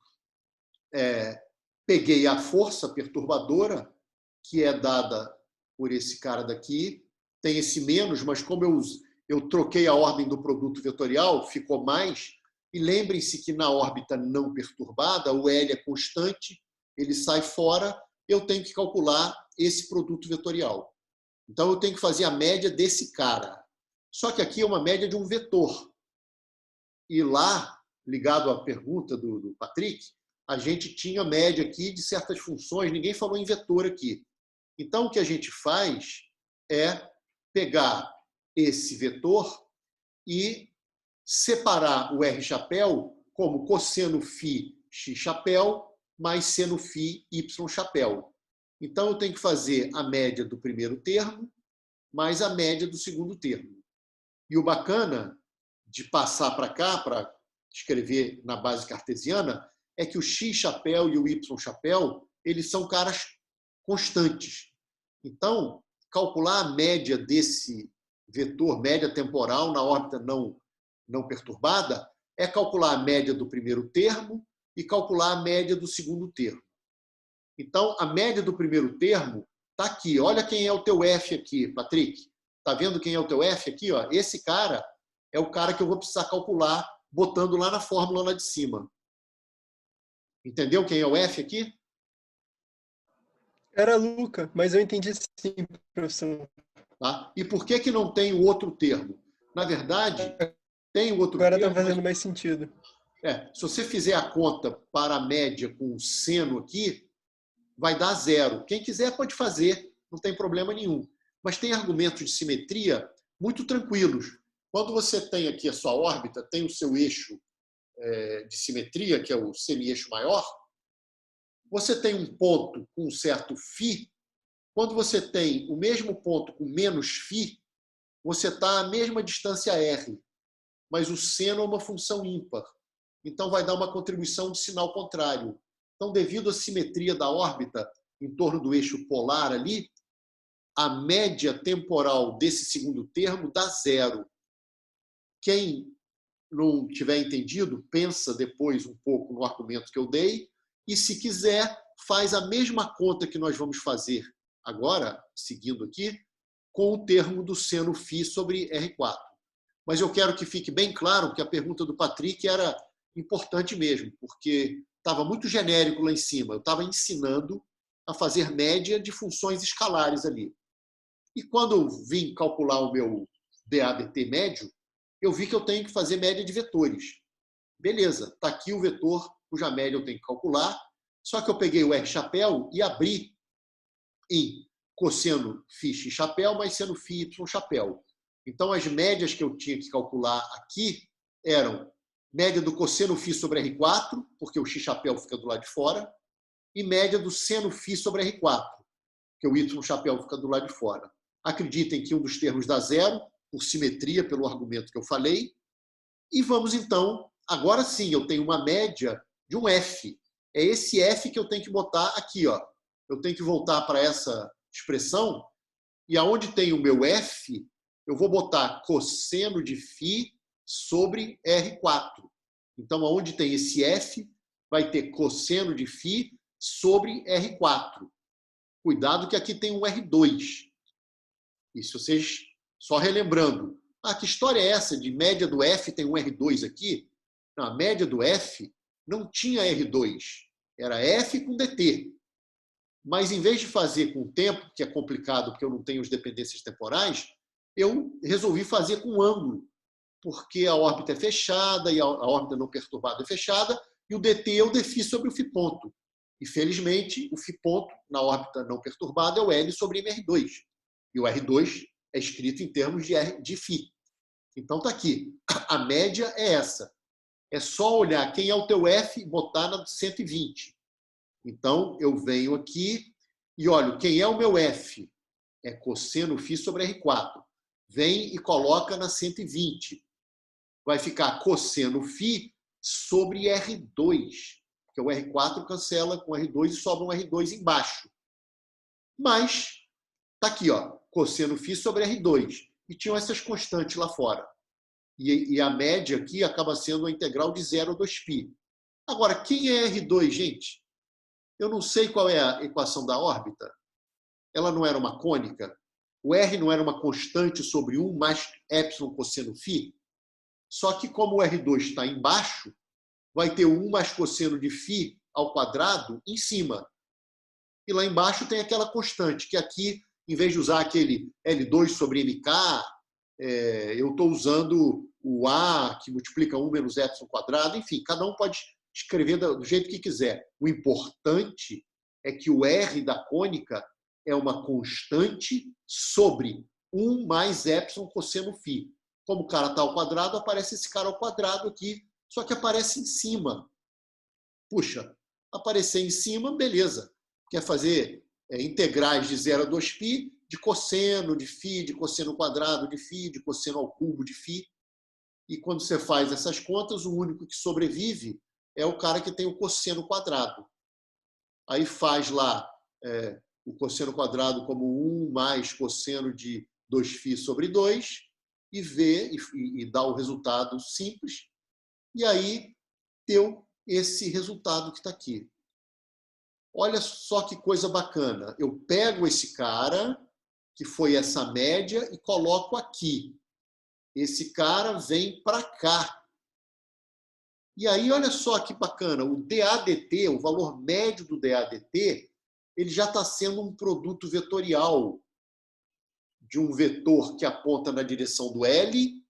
peguei a força perturbadora, que é dada por esse cara daqui, tem esse menos, mas como eu troquei a ordem do produto vetorial, ficou mais. E lembrem-se que na órbita não perturbada, o L é constante, ele sai fora, eu tenho que calcular esse produto vetorial. Então, eu tenho que fazer a média desse cara. Só que aqui é uma média de um vetor. E lá, ligado à pergunta do Patrick, a gente tinha média aqui de certas funções, ninguém falou em vetor aqui. Então, o que a gente faz é pegar esse vetor e separar o R chapéu como cosseno φ x chapéu mais seno φ y chapéu. Então, eu tenho que fazer a média do primeiro termo mais a média do segundo termo. E o bacana de passar para cá, para escrever na base cartesiana, é que o x chapéu e o y chapéu, eles são caras constantes. Então, calcular a média desse vetor, média temporal na órbita não perturbada, é calcular a média do primeiro termo e calcular a média do segundo termo. Então, a média do primeiro termo está aqui. Olha quem é o teu F aqui, Patrick. Está vendo quem é o teu F aqui? Ó? Esse cara é o cara que eu vou precisar calcular botando lá na fórmula lá de cima. Entendeu quem é o F aqui? Era Luca, mas eu entendi sim, professor. Tá? E por que não tem o outro termo? Na verdade, tem o outro Agora está termo, fazendo mas mais sentido. se você fizer a conta para a média com o seno aqui, vai dar 0. Quem quiser pode fazer, não tem problema nenhum. Mas tem argumentos de simetria muito tranquilos. Quando você tem aqui a sua órbita, tem o seu eixo de simetria, que é o semi-eixo maior, você tem um ponto com um certo φ. Quando você tem o mesmo ponto com menos φ, você está à mesma distância r, mas o seno é uma função ímpar. Então, vai dar uma contribuição de sinal contrário. Então, devido à simetria da órbita em torno do eixo polar ali, a média temporal desse segundo termo dá 0. Quem não tiver entendido, pensa depois um pouco no argumento que eu dei e, se quiser, faz a mesma conta que nós vamos fazer agora, seguindo aqui, com o termo do seno φ sobre R4. Mas eu quero que fique bem claro que a pergunta do Patrick era importante mesmo, porque estava muito genérico lá em cima. Eu estava ensinando a fazer média de funções escalares ali. E quando eu vim calcular o meu DABT médio, eu vi que eu tenho que fazer média de vetores. Beleza, está aqui o vetor cuja média eu tenho que calcular, só que eu peguei o R chapéu e abri em cosseno φ x chapéu mais seno φ y chapéu. Então, as médias que eu tinha que calcular aqui eram média do cosseno φ sobre R4, porque o x chapéu fica do lado de fora, e média do seno φ sobre R4, porque o y chapéu fica do lado de fora. Acreditem que um dos termos dá 0, por simetria, pelo argumento que eu falei. E vamos, então, agora sim, eu tenho uma média de um F. É esse F que eu tenho que botar aqui. Ó. Eu tenho que voltar para essa expressão, e aonde tem o meu F, eu vou botar cosseno de φ sobre R4. Então, aonde tem esse F, vai ter cosseno de φ sobre R4. Cuidado que aqui tem um R2. E se vocês, só relembrando, que história é essa de média do F tem um R2 aqui? Não, a média do F não tinha R2. Era F com DT. Mas, em vez de fazer com o tempo, que é complicado porque eu não tenho as dependências temporais, eu resolvi fazer com ângulo, porque a órbita é fechada e a órbita não perturbada é fechada, e o DT é o dφ sobre o φ ponto. E, felizmente, o φ ponto na órbita não perturbada é o L sobre mR2. E o R2 é escrito em termos de φ. Então, está aqui. A média é essa. É só olhar quem é o teu F e botar na 120. Então, eu venho aqui e olho quem é o meu F. É cosseno φ sobre R4. Vem e coloca na 120. Vai ficar cosseno φ sobre R2. Porque o R4 cancela com R2 e sobra um R2 embaixo. Mas, está aqui, ó. cosseno φ sobre R2. E tinham essas constantes lá fora. E a média aqui acaba sendo a integral de 0 a 2π. Agora, quem é R2, gente? Eu não sei qual é a equação da órbita. Ela não era uma cônica? O R não era uma constante sobre 1 mais epsilon cosseno φ? Só que como o R2 está embaixo, vai ter 1 mais cosseno de φ ao quadrado em cima. E lá embaixo tem aquela constante, que aqui, em vez de usar aquele L2 sobre MK, eu estou usando o A, que multiplica 1 menos epsilon quadrado. Enfim, cada um pode escrever do jeito que quiser. O importante é que o R da cônica é uma constante sobre 1 mais epsilon cosseno φ. Como o cara está ao quadrado, aparece esse cara ao quadrado aqui, só que aparece em cima. Puxa, aparecer em cima, beleza. Quer fazer integrais de 0 a 2π, de cosseno de φ, de cosseno quadrado de φ, de cosseno ao cubo de φ. E quando você faz essas contas, o único que sobrevive é o cara que tem o cosseno quadrado. Aí faz lá o cosseno quadrado como 1 mais cosseno de 2φ sobre 2 e vê e dá o resultado simples. E aí deu esse resultado que está aqui. Olha só que coisa bacana. Eu pego esse cara, que foi essa média, e coloco aqui. Esse cara vem para cá. E aí, olha só que bacana. O DADT, o valor médio do DADT, ele já está sendo um produto vetorial de um vetor que aponta na direção do L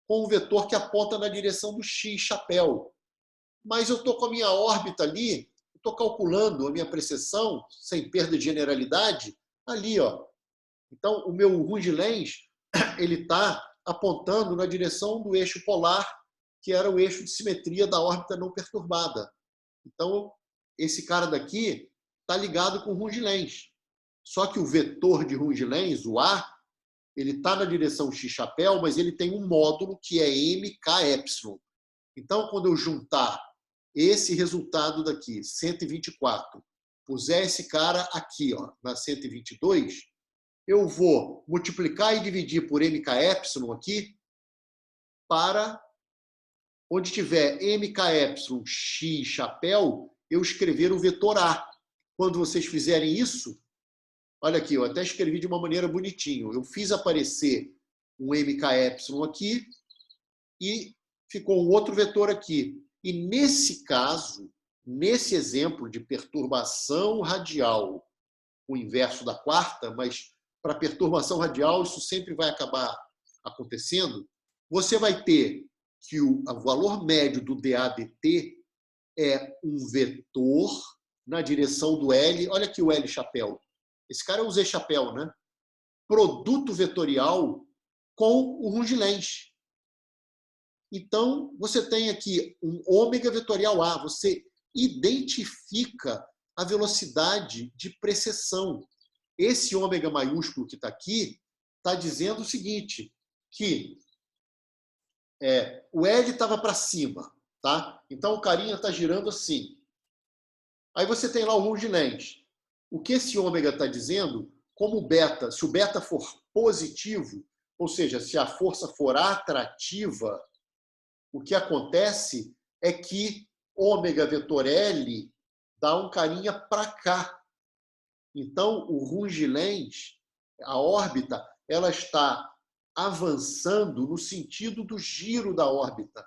com um vetor que aponta na direção do X, chapéu. Mas eu estou com a minha órbita ali, estou calculando a minha precessão, sem perda de generalidade, ali. Ó. Então, o meu Runge-Lenz ele está apontando na direção do eixo polar, que era o eixo de simetria da órbita não perturbada. Então, esse cara daqui está ligado com o Runge-Lenz. Só que o vetor de Runge-Lenz, o A, ele está na direção x-chapéu, mas ele tem um módulo que é mk-epsilon. Então, quando eu juntar esse resultado daqui, 124, puser esse cara aqui, ó, na 122, eu vou multiplicar e dividir por mk-epsilon aqui, para onde tiver mk-epsilon x-chapéu, eu escrever o vetor A. Quando vocês fizerem isso, olha aqui, eu até escrevi de uma maneira bonitinho. Eu fiz aparecer um mk-epsilon aqui e ficou um outro vetor aqui. E nesse caso, nesse exemplo de perturbação radial, o inverso da quarta, mas para perturbação radial isso sempre vai acabar acontecendo, você vai ter que o valor médio do DADT é um vetor na direção do L. Olha aqui o L chapéu. Esse cara é o Z chapéu, né? Produto vetorial com o Runge-Lenz. Então, você tem aqui um ômega vetorial A. Você identifica a velocidade de precessão. Esse ômega maiúsculo que está aqui está dizendo o seguinte, que o L estava para cima, tá? Então, o carinha está girando assim. Aí você tem lá o Runge-Lenz. O que esse ômega está dizendo, como o beta, se o beta for positivo, ou seja, se a força for atrativa, o que acontece é que ômega vetor L dá um carinha para cá. Então, o Runge-Lenz, a órbita, ela está avançando no sentido do giro da órbita.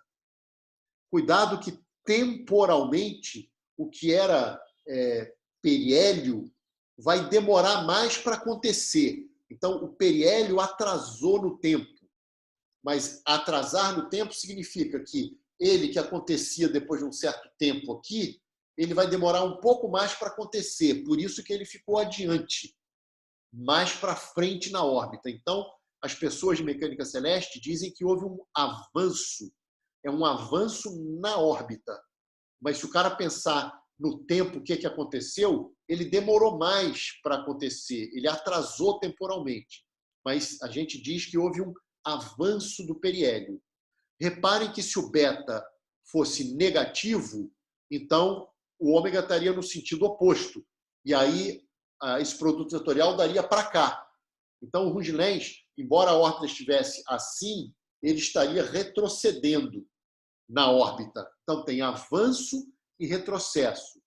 Cuidado que, temporalmente, o que era periélio vai demorar mais para acontecer. Então, o periélio atrasou no tempo. Mas atrasar no tempo significa que ele, que acontecia depois de um certo tempo aqui, ele vai demorar um pouco mais para acontecer. Por isso que ele ficou adiante, mais para frente na órbita. Então, as pessoas de mecânica celeste dizem que houve um avanço. É um avanço na órbita. Mas se o cara pensar no tempo, o que aconteceu, ele demorou mais para acontecer. Ele atrasou temporalmente. Mas a gente diz que houve um avanço do periélio. Reparem que se o beta fosse negativo, então o ômega estaria no sentido oposto. E aí esse produto vetorial daria para cá. Então, o Rungilens, embora a órbita estivesse assim, ele estaria retrocedendo na órbita. Então, tem avanço e retrocesso.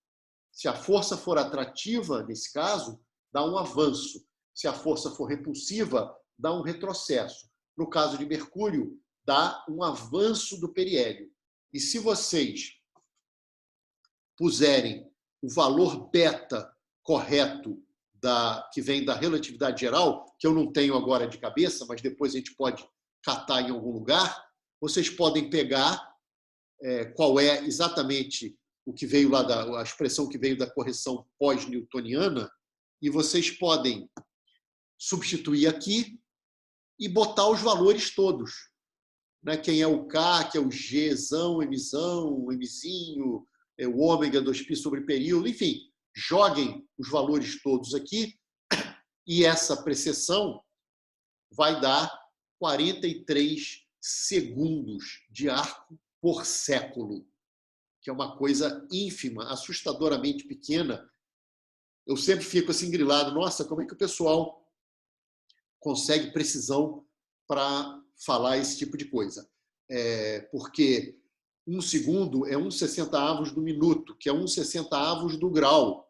Se a força for atrativa, nesse caso, dá um avanço. Se a força for repulsiva, dá um retrocesso. No caso de Mercúrio, dá um avanço do periélio. E se vocês puserem o valor beta correto que vem da relatividade geral, que eu não tenho agora de cabeça, mas depois a gente pode catar em algum lugar, vocês podem pegar qual é exatamente o que veio lá a expressão que veio da correção pós-newtoniana, e vocês podem substituir aqui e botar os valores todos. Né? Quem é o K, que é o Gzão, Mzão, Mzinho, o ômega 2π sobre período, enfim, joguem os valores todos aqui e essa precessão vai dar 43 segundos de arco por século, que é uma coisa ínfima, assustadoramente pequena. Eu sempre fico assim grilado, nossa, como é que o pessoal consegue precisão para falar esse tipo de coisa? Porque 1 segundo é 1/60 do minuto, que é 1/60 do grau,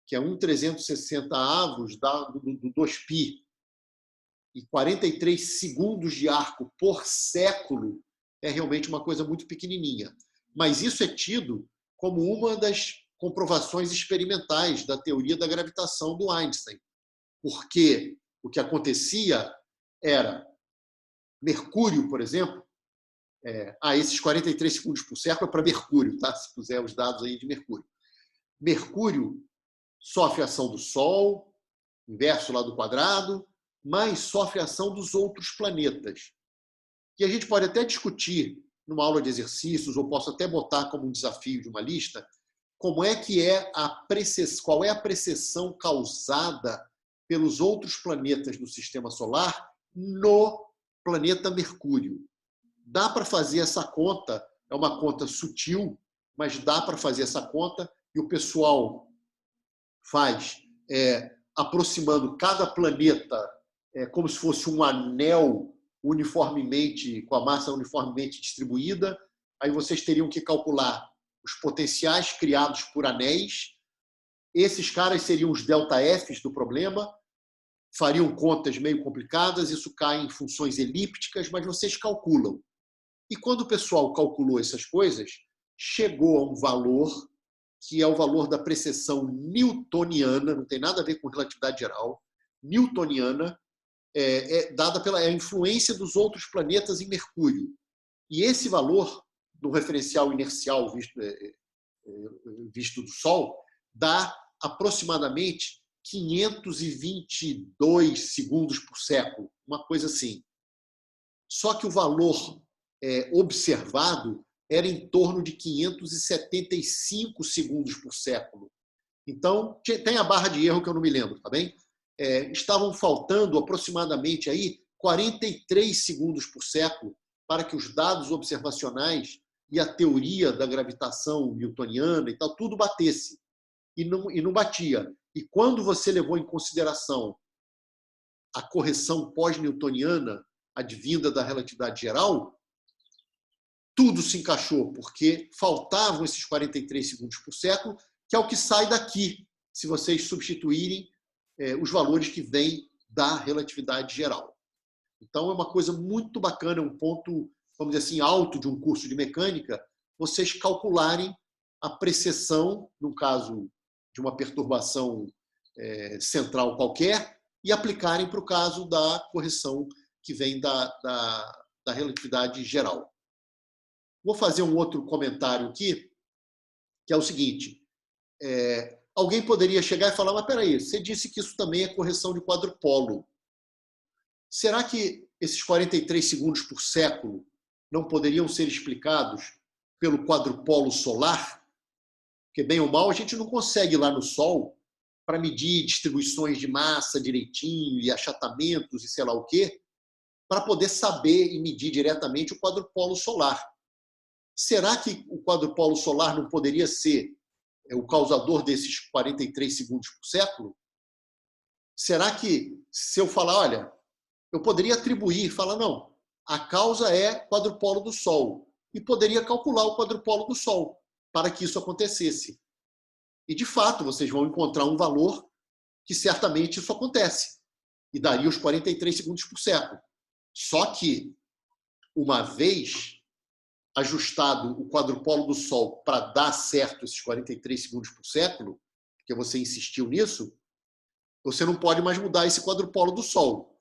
que é 1/360 do 2π. E 43 segundos de arco por século é realmente uma coisa muito pequenininha. Mas isso é tido como uma das comprovações experimentais da teoria da gravitação do Einstein. Porque o que acontecia era Mercúrio, por exemplo, esses 43 segundos por século é para Mercúrio, tá? Se puser os dados aí de Mercúrio. Mercúrio sofre a ação do Sol, inverso lá do quadrado, mas sofre a ação dos outros planetas. E a gente pode até discutir numa aula de exercícios, ou posso até botar como um desafio de uma lista, como é que qual é a precessão causada pelos outros planetas do Sistema Solar no planeta Mercúrio. Dá para fazer essa conta, é uma conta sutil, mas dá para fazer essa conta e o pessoal faz aproximando cada planeta como se fosse um anel uniformemente, com a massa uniformemente distribuída. Aí vocês teriam que calcular os potenciais criados por anéis. Esses caras seriam os delta-Fs do problema, fariam contas meio complicadas, isso cai em funções elípticas, mas vocês calculam. E quando o pessoal calculou essas coisas, chegou a um valor que é o valor da precessão newtoniana, não tem nada a ver com relatividade geral, newtoniana, dada pela influência dos outros planetas em Mercúrio. E esse valor, do referencial inercial visto do Sol, dá aproximadamente 522 segundos por século, uma coisa assim. Só que o valor observado era em torno de 575 segundos por século. Então, tem a barra de erro que eu não me lembro, tá bem? Estavam faltando aproximadamente aí 43 segundos por século para que os dados observacionais e a teoria da gravitação newtoniana e tal, tudo batesse. E não batia. E quando você levou em consideração a correção pós-newtoniana advinda da relatividade geral, tudo se encaixou, porque faltavam esses 43 segundos por século, que é o que sai daqui, se vocês substituírem os valores que vêm da relatividade geral. Então, é uma coisa muito bacana, um ponto, vamos dizer assim, alto de um curso de mecânica, vocês calcularem a precessão, no caso de uma perturbação central qualquer, e aplicarem para o caso da correção que vem da relatividade geral. Vou fazer um outro comentário aqui, que é o seguinte. Alguém poderia chegar e falar, mas peraí, você disse que isso também é correção de quadrupolo. Será que esses 43 segundos por século não poderiam ser explicados pelo quadrupolo solar? Porque, bem ou mal, a gente não consegue ir lá no Sol para medir distribuições de massa direitinho e achatamentos e sei lá o quê, para poder saber e medir diretamente o quadrupolo solar. Será que o quadrupolo solar não poderia ser o causador desses 43 segundos por século? Será que, se eu falar, olha, eu poderia atribuir, falar, não, a causa é quadrupolo do Sol, e poderia calcular o quadrupolo do Sol para que isso acontecesse. E, de fato, vocês vão encontrar um valor que certamente isso acontece, e daria os 43 segundos por século. Só que, uma vez ajustado o quadrupolo do Sol para dar certo esses 43 segundos por século, porque você insistiu nisso, você não pode mais mudar esse quadrupolo do Sol.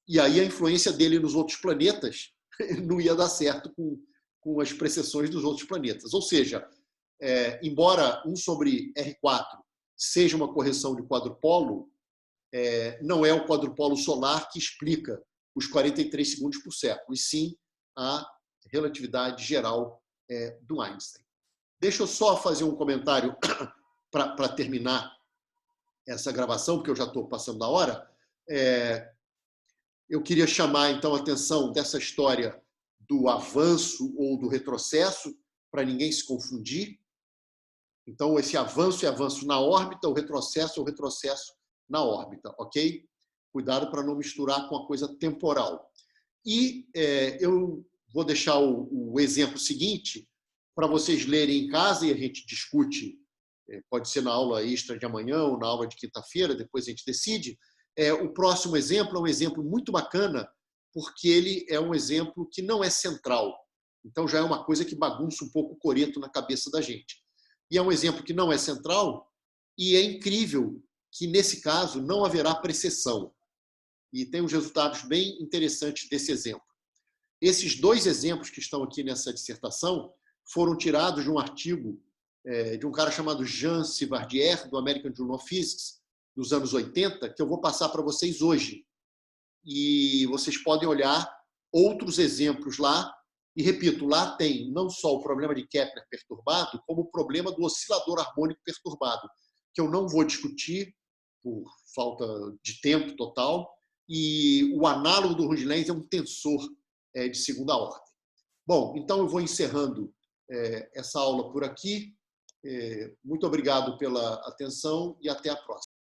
E aí a influência dele nos outros planetas não ia dar certo com as precessões dos outros planetas. Ou seja, embora 1 sobre R4 seja uma correção de quadrupolo, não é o quadrupolo solar que explica os 43 segundos por século, e sim a relatividade geral do Einstein. Deixa eu só fazer um comentário para terminar essa gravação, porque eu já estou passando da hora. Eu queria chamar, então, a atenção dessa história do avanço ou do retrocesso, para ninguém se confundir. Então, esse avanço é avanço na órbita, o retrocesso é o retrocesso na órbita, ok? Cuidado para não misturar com a coisa temporal. E eu vou deixar o exemplo seguinte para vocês lerem em casa e a gente discute, pode ser na aula extra de amanhã ou na aula de quinta-feira, depois a gente decide. O próximo exemplo é um exemplo muito bacana, porque ele é um exemplo que não é central. Então já é uma coisa que bagunça um pouco o coreto na cabeça da gente. E é um exemplo que não é central, e é incrível que, nesse caso, não haverá precessão. E tem uns resultados bem interessantes desse exemplo. Esses dois exemplos que estão aqui nessa dissertação foram tirados de um artigo de um cara chamado Jean Sivardier, do American Journal of Physics, dos anos 80, que eu vou passar para vocês hoje. E vocês podem olhar outros exemplos lá. E, repito, lá tem não só o problema de Kepler perturbado, como o problema do oscilador harmônico perturbado, que eu não vou discutir por falta de tempo total. E o análogo do Runge-Lenz é um tensor de segunda ordem. Bom, então eu vou encerrando essa aula por aqui. Muito obrigado pela atenção e até a próxima.